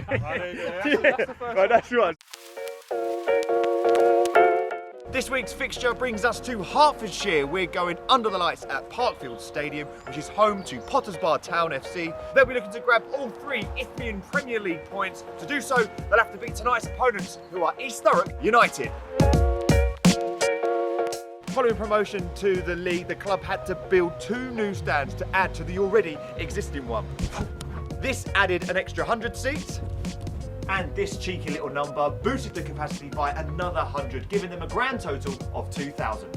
Right, that's right. This week's fixture brings us to Hertfordshire. We're going under the lights at Parkfield Stadium, which is home to Potters Bar Town FC. They'll be looking to grab all 3 Isthmian Premier League points. To do so, they'll have to beat tonight's opponents, who are East Thurrock United. Following promotion to the league, the club had to build 2 new stands to add to the already existing one. This added an extra 100 seats, and this cheeky little number boosted the capacity by another 100, giving them a grand total of 2,000.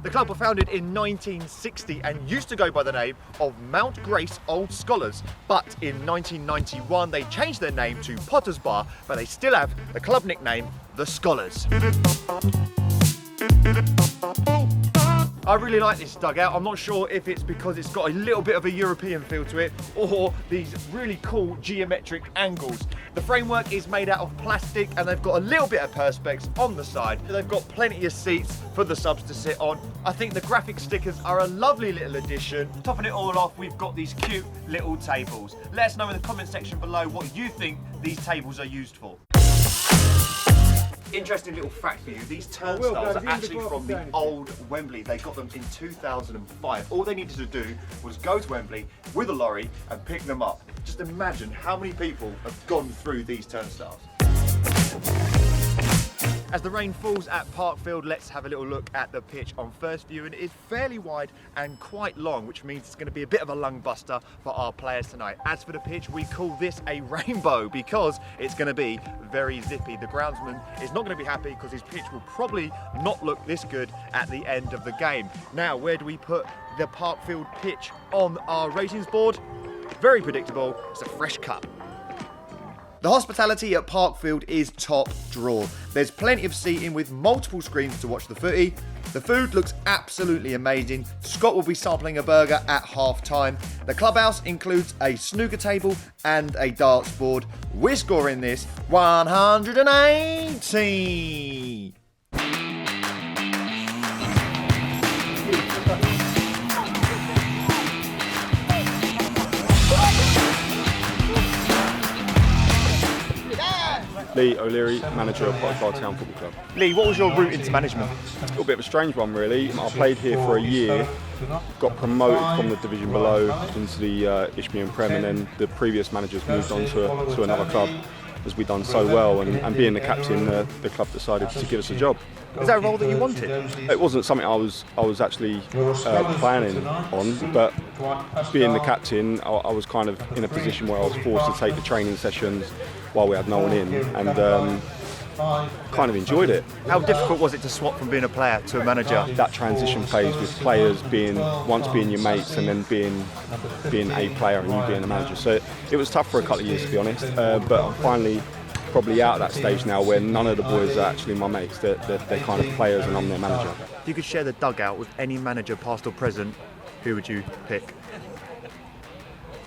The club were founded in 1960 and used to go by the name of Mount Grace Old Scholars, but in 1991 they changed their name to Potters Bar, but they still have the club nickname, The Scholars. I really like this dugout. I'm not sure if it's because it's got a little bit of a European feel to it or these really cool geometric angles. The framework is made out of plastic and they've got a little bit of perspex on the side. They've got plenty of seats for the subs to sit on. I think the graphic stickers are a lovely little addition. Topping it all off, we've got these cute little tables. Let us know in the comment section below what you think these tables are used for. Interesting little fact for you, these turnstiles are actually from the old Wembley. They got them in 2005. All they needed to do was go to Wembley with a lorry and pick them up. Just imagine how many people have gone through these turnstiles. As the rain falls at Parkfield, let's have a little look at the pitch on first view, and it is fairly wide and quite long, which means it's going to be a bit of a lung buster for our players tonight. As for the pitch, we call this a rainbow because it's going to be very zippy. The groundsman is not going to be happy because his pitch will probably not look this good at the end of the game. Now, where do we put the Parkfield pitch on our ratings board? Very predictable, it's a fresh cut. The hospitality at Parkfield is top drawer. There's plenty of seating with multiple screens to watch the footy. The food looks absolutely amazing. Scott will be sampling a burger at half time. The clubhouse includes a snooker table and a darts board. We're scoring this 180. Lee O'Leary, manager of Parkfield Town Football Club. Lee, what was your route into management? A little bit of a strange one really. I played here for a year, got promoted from the division below into the Isthmian Prem, and then the previous managers moved on to another club as we'd done so well, and being the captain, the club decided to give us a job. Is that a role that you wanted? It wasn't something I was actually planning on, but being the captain, I was kind of in a position where I was forced to take the training sessions while we had no one in, and kind of enjoyed it. How difficult was it to swap from being a player to a manager? That transition phase with players once being your mates and then being a player and you being a manager. So it was tough for a couple of years, to be honest, but I'm finally probably out of that stage now where none of the boys are actually my mates. They're kind of players and I'm their manager. If you could share the dugout with any manager, past or present, who would you pick?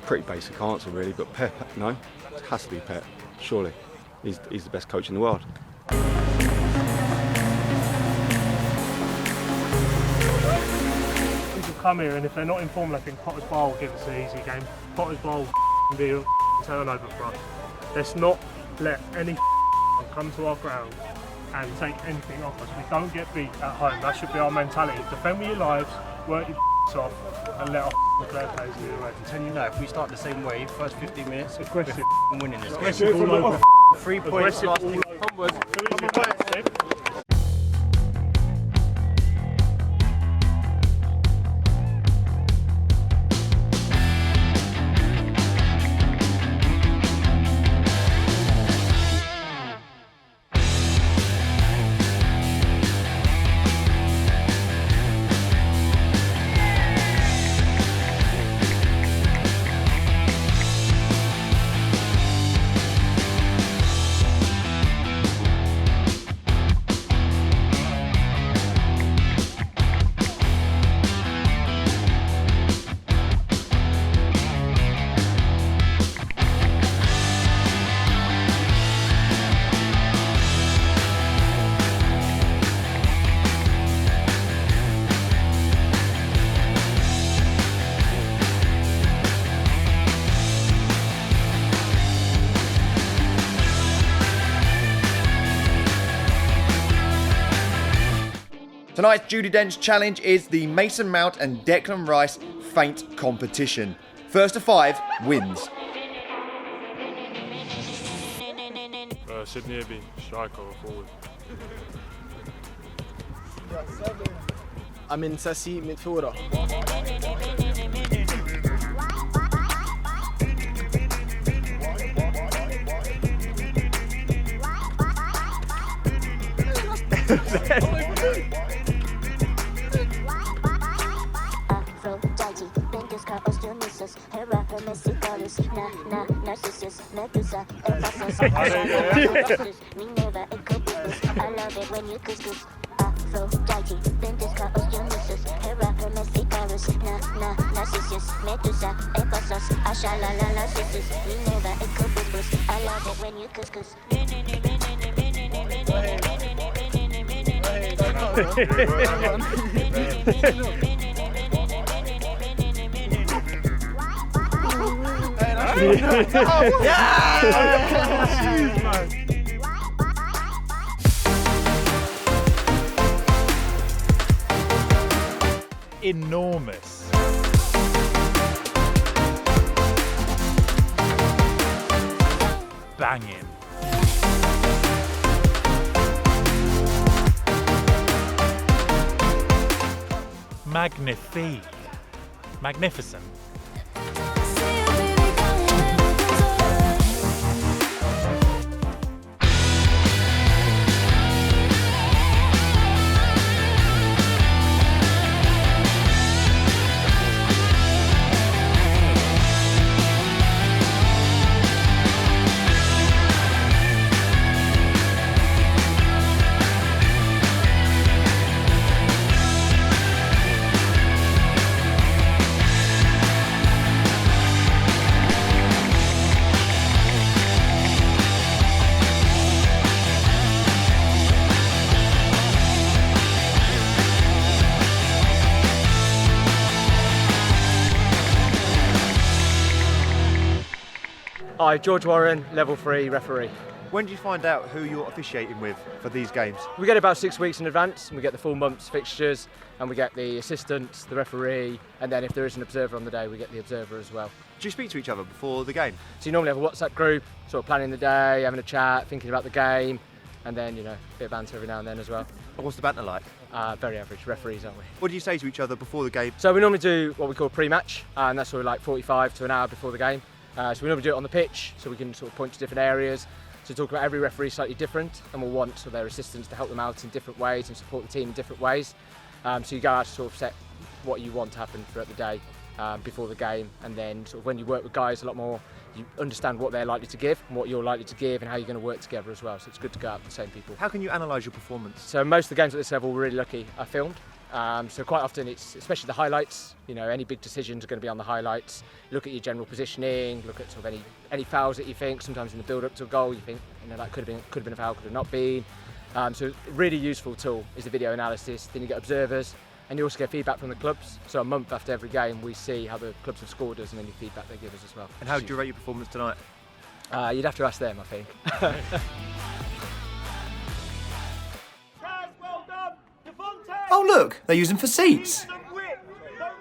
Pretty basic answer really, but Pep, no, it has to be Pep, surely. He's the best coach in the world. People come here and if they're not informed, I think Potters Bar will give us an easy game. Potters Bar will be a turnover for us. Let's not let any come to our ground and take anything off us. We don't get beat at home. That should be our mentality. Defend with your lives, work your off, and let our player players do the rest. And you know, if we start the same way, first 15 minutes, aggressive, we're winning this. Aggressive all over. 3 points last all over. Onwards. Tonight's Judi Dench challenge is the Mason Mount and Declan Rice feint competition. First to 5 wins. Sydney Abbey, striker or forward. Amin Sassi midfielder. Enormous. Banging. Magnifique. Magnificent. Hi, George Warren, level 3 referee. When do you find out who you're officiating with for these games? We get about 6 weeks in advance, and we get the full month's fixtures, and we get the assistants, the referee, and then if there is an observer on the day, we get the observer as well. Do you speak to each other before the game? So you normally have a WhatsApp group, sort of planning the day, having a chat, thinking about the game, and then, you know, a bit of banter every now and then as well. What's the banter like? Very average referees, aren't we? What do you say to each other before the game? So we normally do what we call pre-match, and that's sort of like 45 to an hour before the game. So we normally do it on the pitch, so we can sort of point to different areas. So talk about every referee slightly different, and we'll want so their assistants to help them out in different ways and support the team in different ways. So you go out to sort of set what you want to happen throughout the day before the game, and then sort of when you work with guys a lot more, you understand what they're likely to give and what you're likely to give and how you're going to work together as well. So it's good to go out with the same people. How can you analyse your performance? So most of the games at this level, we're really lucky, are filmed. So quite often it's, especially the highlights, you know, any big decisions are going to be on the highlights. Look at your general positioning, look at sort of any fouls that you think, sometimes in the build up to a goal you think, you know, that could have been a foul, could have not been. So a really useful tool is the video analysis. Then you get observers, and you also get feedback from the clubs. So a month after every game we see how the clubs have scored us and any feedback they give us as well. And how do you rate your performance tonight? You'd have to ask them, I think. Oh look, they're using for seats.